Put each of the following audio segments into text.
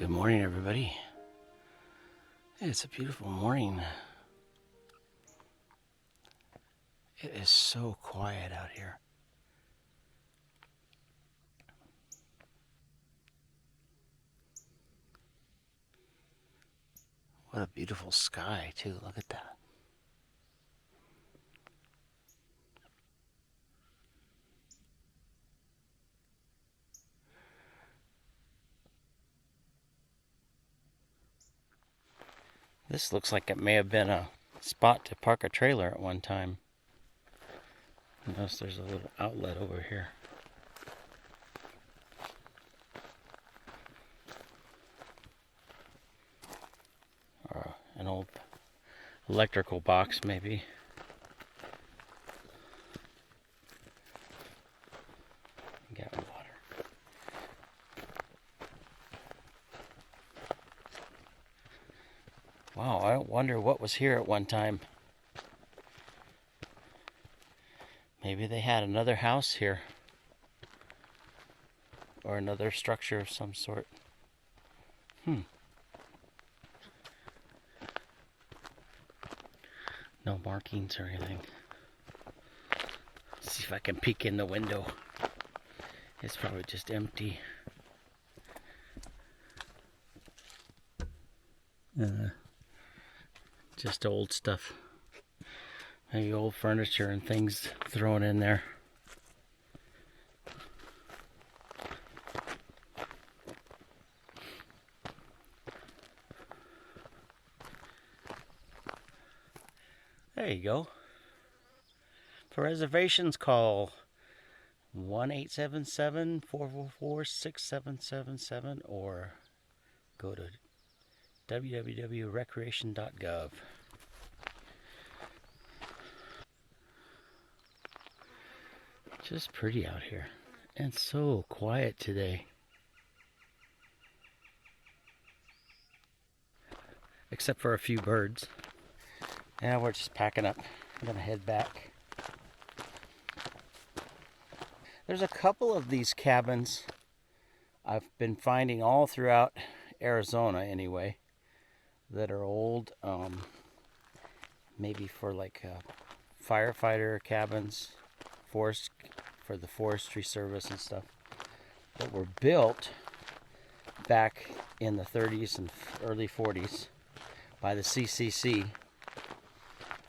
Good morning, everybody. It's a beautiful morning. It is so quiet out here. What a beautiful sky, too. Look at that. This looks like it may have been a spot to park a trailer at one time. Notice there's a little outlet over here. Or an old electrical box, maybe. Got water. Wow, I wonder what was here at one time. Maybe they had another house here. Or another structure of some sort. No markings or anything. Let's see if I can peek in the window. It's probably just empty. Just old stuff. Maybe old furniture and things thrown in there. There you go. For reservations, call 1-877-444-6777 or go to www.recreation.gov. Just pretty out here. And so quiet today. Except for a few birds. Yeah, we're just packing up. I'm gonna head back. There's a couple of these cabins I've been finding all throughout Arizona anyway that are old, maybe for like firefighter cabins, forest for the forestry service and stuff, that were built back in the 30s and early 40s by the CCC.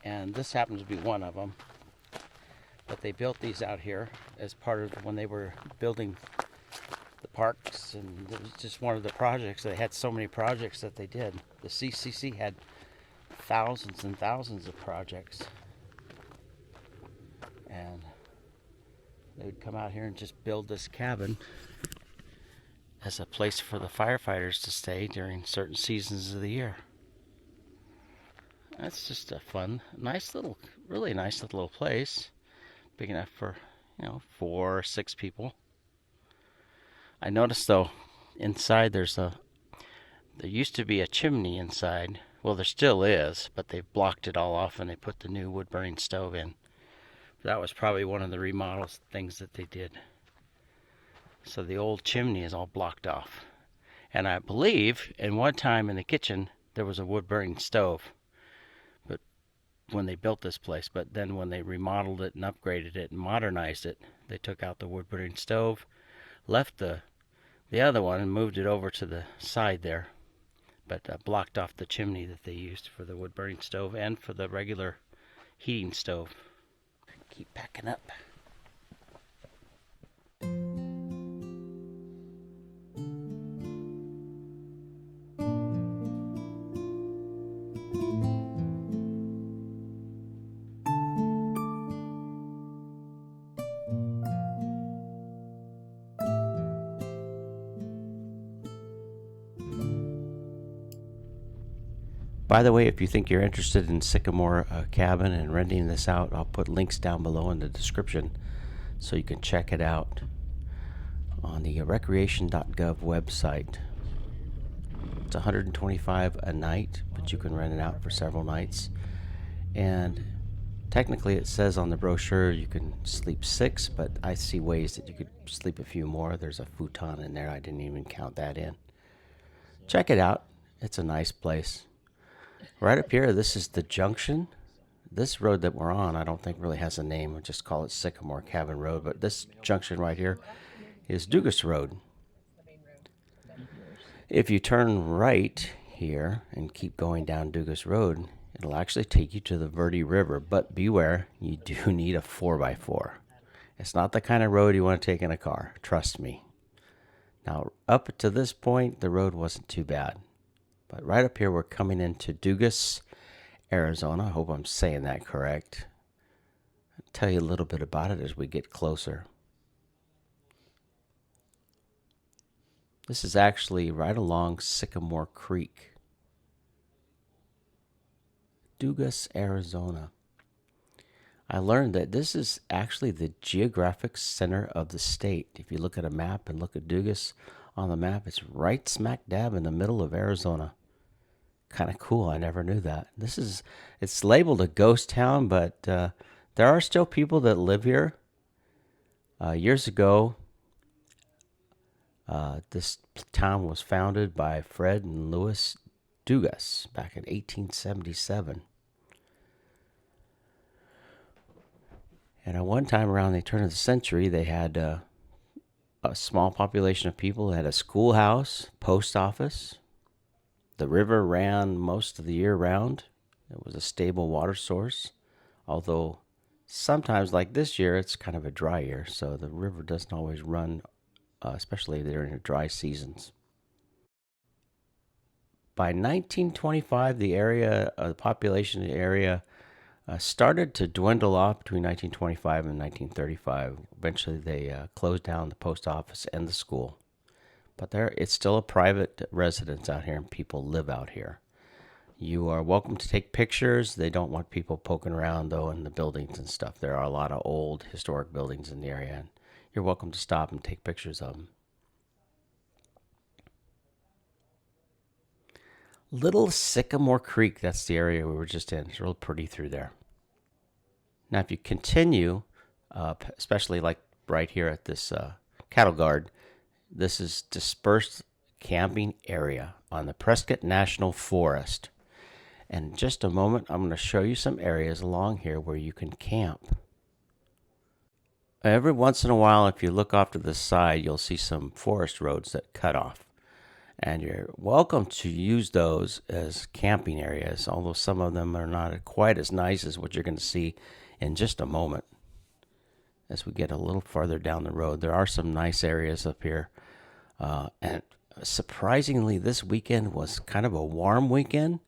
And this happens to be one of them. But they built these out here as part of when they were building the parks, and it was just one of the projects. They had so many projects that they did. The CCC had thousands and thousands of projects. And they would come out here and just build this cabin as a place for the firefighters to stay during certain seasons of the year. That's just a fun, really nice little place. Big enough for, 4 or 6 people. I noticed though, inside there used to be a chimney inside. Well, there still is, but they've blocked it all off and they put the new wood burning stove in. That was probably one of the remodel things that they did. So the old chimney is all blocked off. And I believe in one time in the kitchen there was a wood burning stove when they built this place, but then when they remodeled it and upgraded it and modernized it, they took out the wood burning stove, left the other one and moved it over to the side there, but blocked off the chimney that they used for the wood burning stove and for the regular heating stove. Keep packing up. By the way, if you think you're interested in Sycamore Cabin and renting this out, I'll put links down below in the description so you can check it out on the recreation.gov website. It's $125 a night, but you can rent it out for several nights. And technically it says on the brochure you can sleep 6, but I see ways that you could sleep a few more. There's a futon in there. I didn't even count that in. check it out. It's a nice place. Right up here, this is the junction. This road that we're on, I don't think really has a name. We'll just call it Sycamore Cabin Road. But this junction right here is Dugas Road. If you turn right here and keep going down Dugas Road, it'll actually take you to the Verde River. But beware, you do need a 4x4. It's not the kind of road you want to take in a car. Trust me. Now, up to this point, the road wasn't too bad. But right up here, we're coming into Dugas, Arizona. I hope I'm saying that correct. I'll tell you a little bit about it as we get closer. This is actually right along Sycamore Creek. Dugas, Arizona. I learned that this is actually the geographic center of the state. If you look at a map and look at Dugas on the map, it's right smack dab in the middle of Arizona. Kind of cool. I never knew that. It's labeled a ghost town, but there are still people that live here. Years ago, this town was founded by Fred and Louis Dugas back in 1877. And at one time around the turn of the century, they had a small population of people. They had a schoolhouse, post office. The river ran most of the year round. It was a stable water source, although sometimes, like this year, it's kind of a dry year, so the river doesn't always run, especially during the dry seasons. By 1925, the population in the area started to dwindle off between 1925 and 1935. Eventually, they closed down the post office and the school. But it's still a private residence out here, and people live out here. You are welcome to take pictures. They don't want people poking around, though, in the buildings and stuff. There are a lot of old historic buildings in the area, and you're welcome to stop and take pictures of them. Little Sycamore Creek, that's the area we were just in. It's real pretty through there. Now, if you continue, especially like right here at this cattle guard, this is Dispersed camping area on the Prescott National Forest. And in just a moment, I'm going to show you some areas along here where you can camp. Every once in a while, if you look off to the side, you'll see some forest roads that cut off. And you're welcome to use those as camping areas, although some of them are not quite as nice as what you're going to see in just a moment. As we get a little farther down the road, there are some nice areas up here. And surprisingly, this weekend was kind of a warm weekend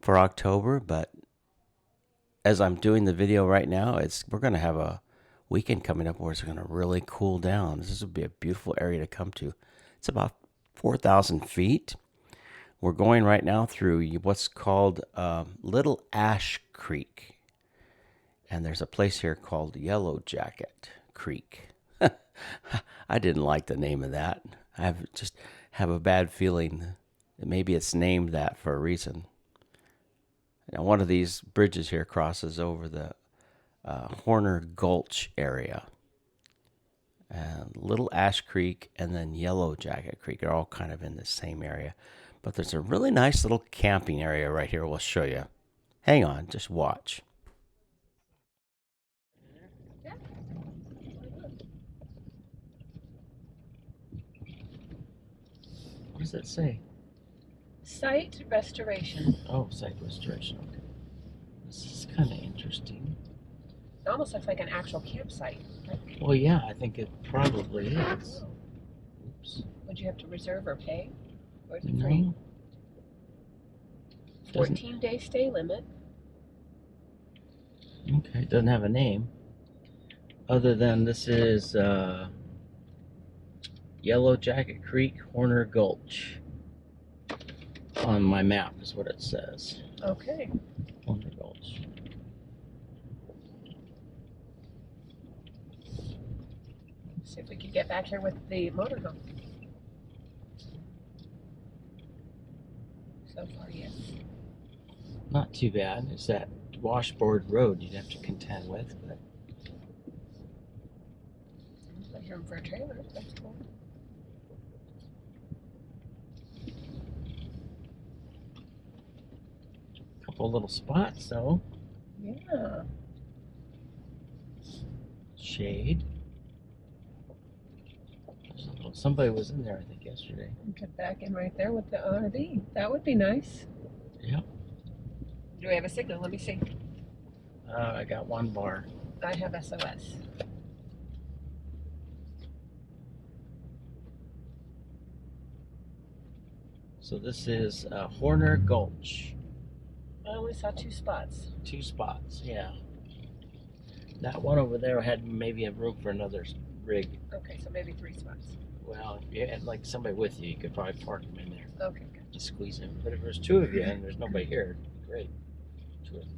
for October, but as I'm doing the video right now, we're going to have a weekend coming up where it's going to really cool down. This will be a beautiful area to come to. It's about 4,000 feet. We're going right now through what's called Little Ash Creek. And there's a place here called Yellow Jacket Creek. I didn't like the name of that. I just have a bad feeling that maybe it's named that for a reason. Now, one of these bridges here crosses over the Horner Gulch area. Little Ash Creek and then Yellow Jacket Creek are all kind of in the same area. But there's a really nice little camping area right here we'll show you. Hang on, just watch. What does that say? Site restoration. Oh, site restoration. Okay. This is kind of interesting. It almost looks like an actual campsite. Well, yeah, I think it probably is. Oops. Would you have to reserve or pay? Or is it No. free? 14-day stay limit. Okay, it doesn't have a name. Other than this is Yellow Jacket Creek, Horner Gulch. On my map is what it says. Okay. Horner Gulch. See if we could get back here with the motorhome. So far, yes. Not too bad. It's that washboard road you'd have to contend with, but Like room for a trailer. That's cool. Beautiful little spots, though. Yeah. Shade. Somebody was in there, I think, yesterday. Get back in right there with the RV. That would be nice. Yep. Do we have a signal? Let me see. I got one bar. I have SOS. So this is Horner Gulch. I only saw 2 spots. 2 spots, yeah. That one over there had maybe a room for another rig. Okay, so maybe 3 spots. Well, if you had like somebody with you, you could probably park them in there. Okay, good. Just squeeze in. But if there's 2 of you and there's nobody here, it'd be great. 2 or 3,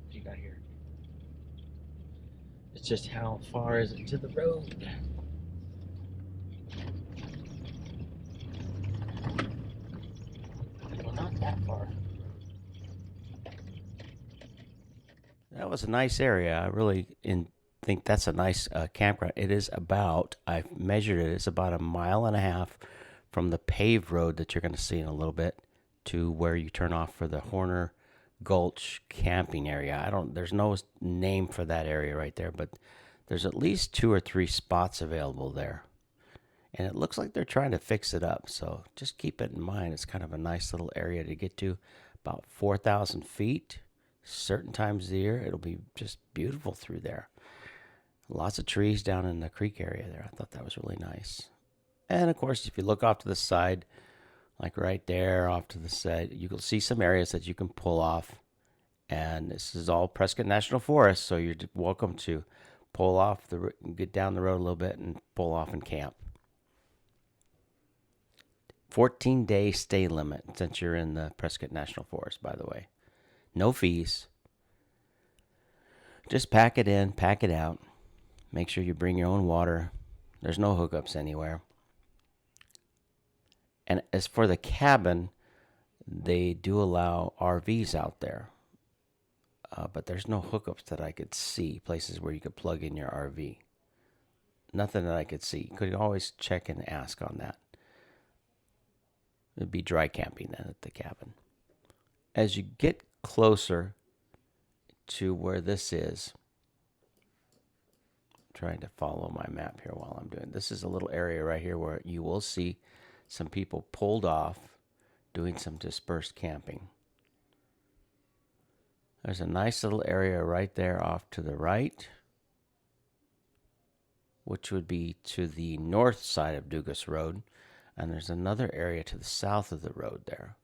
if you got here. It's just how far is it to the road? Well, not that far. That was a nice area. I really think that's a nice campground. It is about, I've measured it, it's about 1.5 miles from the paved road that you're going to see in a little bit to where you turn off for the Horner Gulch camping area. There's no name for that area right there, but there's at least 2 or 3 spots available there. And it looks like they're trying to fix it up, so just keep it in mind. It's kind of a nice little area to get to, about 4,000 feet. Certain times of the year, it'll be just beautiful through there. Lots of trees down in the creek area there. I thought that was really nice. And of course, if you look off to the side, like right there off to the side, you can see some areas that you can pull off. And this is all Prescott National Forest, so you're welcome to pull off, get down the road a little bit and pull off and camp. 14-day stay limit since you're in the Prescott National Forest, by the way. No fees. Just pack it in, pack it out. Make sure you bring your own water. There's no hookups anywhere. And as for the cabin, they do allow RVs out there. But there's no hookups that I could see, places where you could plug in your RV. Nothing that I could see. You could always check and ask on that. It'd be dry camping then at the cabin. As you get closer to where this is, I'm trying to follow my map here while I'm doing this. Is a little area right here where you will see some people pulled off doing some dispersed camping. There's a nice little area right there off to the right, which would be to the north side of Dugas Road. And there's another area to the south of the road there.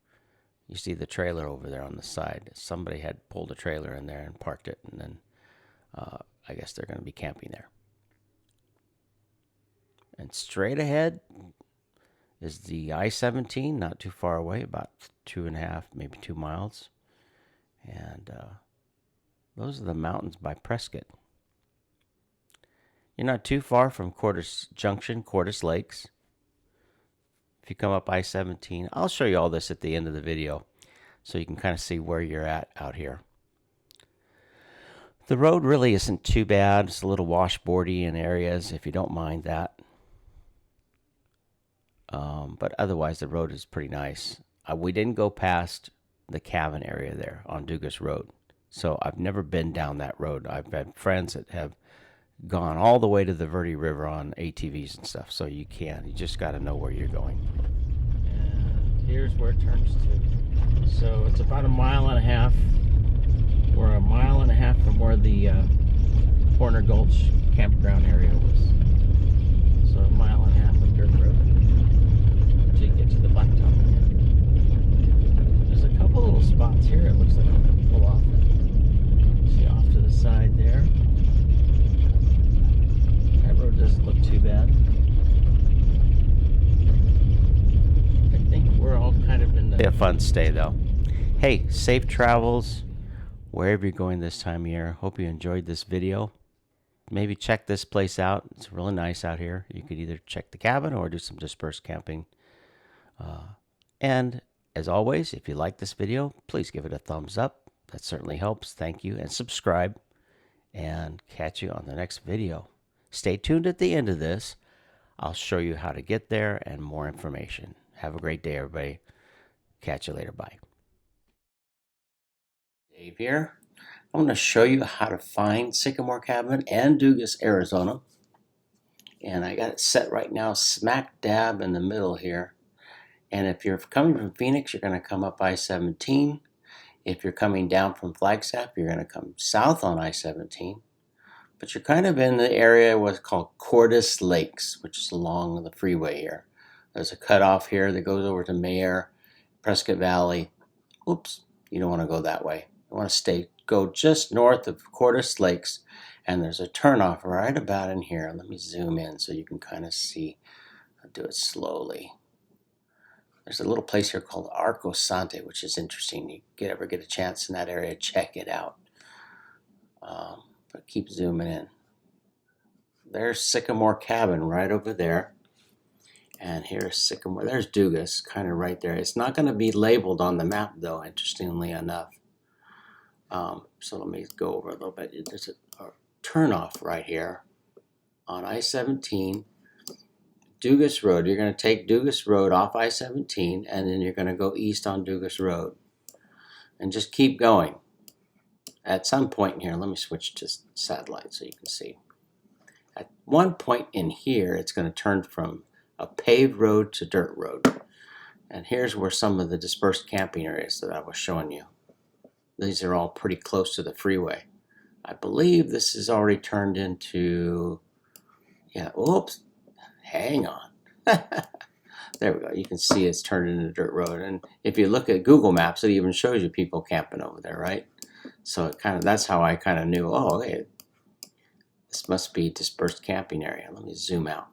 You see the trailer over there on the side. Somebody had pulled a trailer in there and parked it, and then I guess they're going to be camping there. And straight ahead is the I-17, not too far away, about 2.5, maybe 2 miles. And those are the mountains by Prescott. You're not too far from Cordis Junction, Cordis Lakes. If you come up I-17, I'll show you all this at the end of the video so you can kind of see where you're at out here. The road really isn't too bad. It's a little washboardy in areas, if you don't mind that. But otherwise, the road is pretty nice. We didn't go past the cabin area there on Dugas Road. So I've never been down that road. I've had friends that have gone all the way to the Verde River on ATVs and stuff. So you just got to know where you're going. And here's where it turns to. So it's about 1.5 miles. We're 1.5 miles from where the Horner Gulch campground area was. So 1.5 miles of dirt road until you get to the blacktop again. There's a couple little spots here. It looks like I'm going to pull off. See off to the side there. That road doesn't look too bad. I think we're all kind of in the... A fun stay though. Hey, safe travels wherever you're going this time of year. Hope you enjoyed this video. Maybe check this place out. It's really nice out here. You could either check the cabin or do some dispersed camping. And as always, if you like this video, please give it a thumbs up. That certainly helps. Thank you. And subscribe. And catch you on the next video. Stay tuned at the end of this. I'll show you how to get there and more information. Have a great day, everybody. Catch you later. Bye. Dave here. I'm going to show you how to find Sycamore Cabin and Dugas, Arizona. And I got it set right now smack dab in the middle here. And if you're coming from Phoenix, you're going to come up I-17. If you're coming down from Flagstaff, you're going to come south on I-17. But you're kind of in the area what's called Cordis Lakes, which is along the freeway here. There's a cutoff here that goes over to Mayer, Prescott Valley. Oops, you don't want to go that way. You want to go just north of Cordis Lakes, and there's a turnoff right about in here. Let me zoom in so you can kind of see. I'll do it slowly. There's a little place here called Arco Sante, which is interesting. You ever get a chance in that area, check it out. But keep zooming in. There's Sycamore Cabin right over there. And here's Sycamore. There's Dugas, kind of right there. It's not going to be labeled on the map, though, interestingly enough. So let me go over a little bit. There's a turnoff right here on I-17, Dugas Road. You're going to take Dugas Road off I-17, and then you're going to go east on Dugas Road. And just keep going. At some point in here, let me switch to satellite so you can see. At one point in here, it's going to turn from a paved road to dirt road. And here's where some of the dispersed camping areas that I was showing you. These are all pretty close to the freeway. I believe this is already turned into, oops, hang on. There we go. You can see it's turned into dirt road. And if you look at Google Maps, it even shows you people camping over there, right? So that's how I kind of knew, oh, okay, this must be dispersed camping area. Let me zoom out.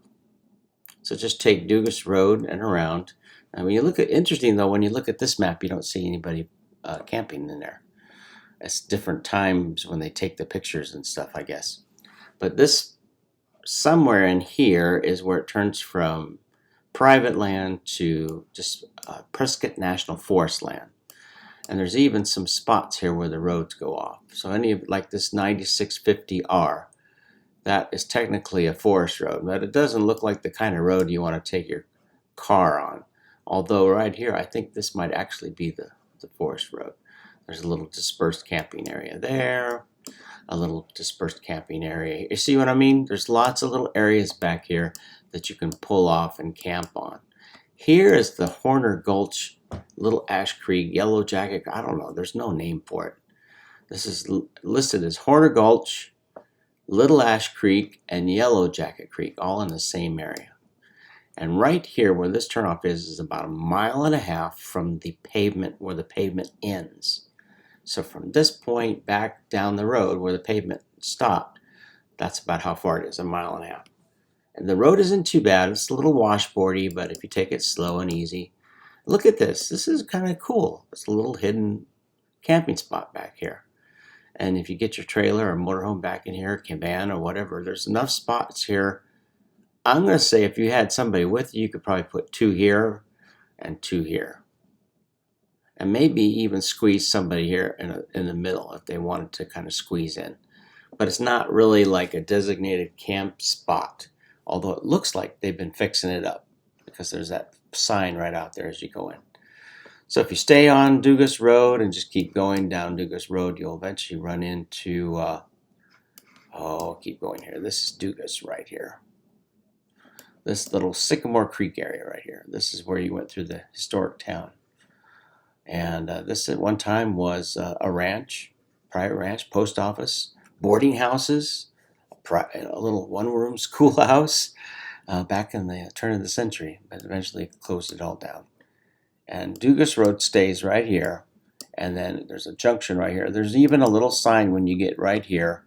So just take Dugas Road and around. And when you look at, interesting though, when you look at this map, you don't see anybody camping in there. It's different times when they take the pictures and stuff, I guess. But this, somewhere in here is where it turns from private land to just Prescott National Forest land. And there's even some spots here where the roads go off. So any of, like this 9650R, that is technically a forest road, but it doesn't look like the kind of road you want to take your car on. Although right here, I think this might actually be the forest road. There's a little dispersed camping area there, a little dispersed camping area. You see what I mean? There's lots of little areas back here that you can pull off and camp on. Here is the Horner Gulch, Little Ash Creek, Yellow Jacket. I don't know. There's no name for it. This is listed as Horner Gulch, Little Ash Creek, and Yellow Jacket Creek, all in the same area. And right here where this turnoff is about 1.5 miles from the pavement, where the pavement ends. So from this point back down the road where the pavement stopped, that's about how far it is, 1.5 miles. And the road isn't too bad. It's a little washboardy, but if you take it slow and easy. Look at this. This is kind of cool. It's a little hidden camping spot back here. And if you get your trailer or motorhome back in here, cabana or whatever, there's enough spots here. I'm going to say if you had somebody with you, you could probably put 2 here and 2 here. And maybe even squeeze somebody here in the middle if they wanted to kind of squeeze in. But it's not really like a designated camp spot, although it looks like they've been fixing it up because there's that sign right out there as you go in. So if you stay on Dugas Road and just keep going down Dugas Road, you'll eventually run into, keep going here. This is Dugas right here. This little Sycamore Creek area right here. This is where you went through the historic town. And this at one time was a ranch, private ranch, post office, boarding houses, a little one-room schoolhouse back in the turn of the century, but eventually closed it all down. And Dugas Road stays right here, and then there's a junction right here. There's even a little sign when you get right here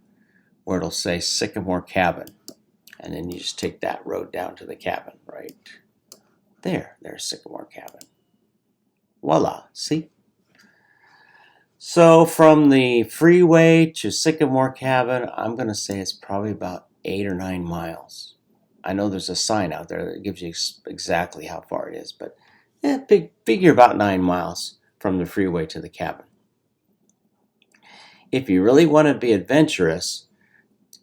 where it'll say Sycamore Cabin, and then you just take that road down to the cabin right there. There's Sycamore Cabin. Voila, see? So from the freeway to Sycamore Cabin, I'm going to say it's probably about 8 or 9 miles. I know there's a sign out there that gives you exactly how far it is, but figure about 9 miles from the freeway to the cabin. If you really want to be adventurous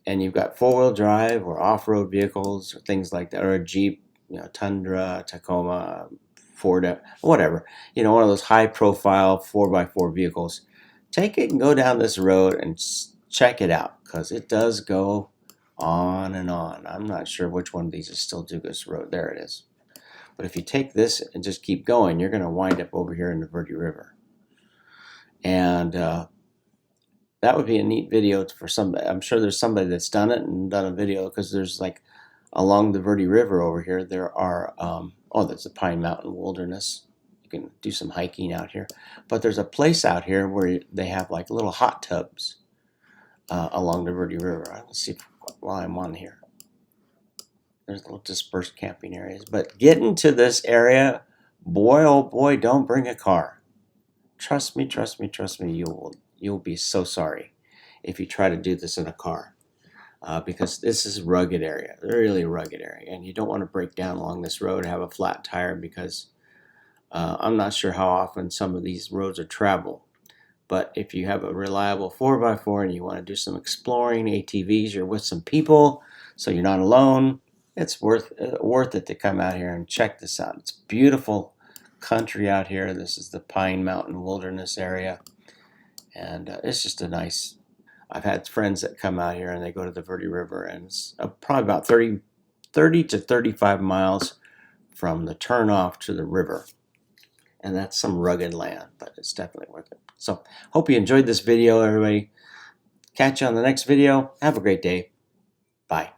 and you've got 4-wheel drive or off-road vehicles or things like that, or a Jeep, Tundra, Tacoma, Ford, whatever, one of those high-profile 4x4 vehicles, take it and go down this road and check it out, because it does go on and on. I'm not sure which one of these is still Dugas Road. There it is. But if you take this and just keep going, you're going to wind up over here in the Verde River. And that would be a neat video for somebody. I'm sure there's somebody that's done it and done a video, because there's like along the Verde River over here, there are, oh, there's the Pine Mountain Wilderness. You can do some hiking out here. But there's a place out here where they have like little hot tubs along the Verde River. Let's see while I'm on here. There's little dispersed camping areas. But getting to this area, boy, oh boy, don't bring a car. Trust me, trust me, trust me. You'll be so sorry if you try to do this in a car. Because this is a rugged area, really rugged area, and you don't want to break down along this road, have a flat tire, because I'm not sure how often some of these roads are traveled. But if you have a reliable 4x4 and you want to do some exploring, ATVs, you're with some people, so you're not alone, it's worth it to come out here and check this out. It's beautiful country out here. This is the Pine Mountain Wilderness area, and it's just a nice. I've had friends that come out here and they go to the Verde River, and it's probably about 30 to 35 miles from the turnoff to the river. And that's some rugged land, but it's definitely worth it. So, hope you enjoyed this video, everybody. Catch you on the next video. Have a great day. Bye.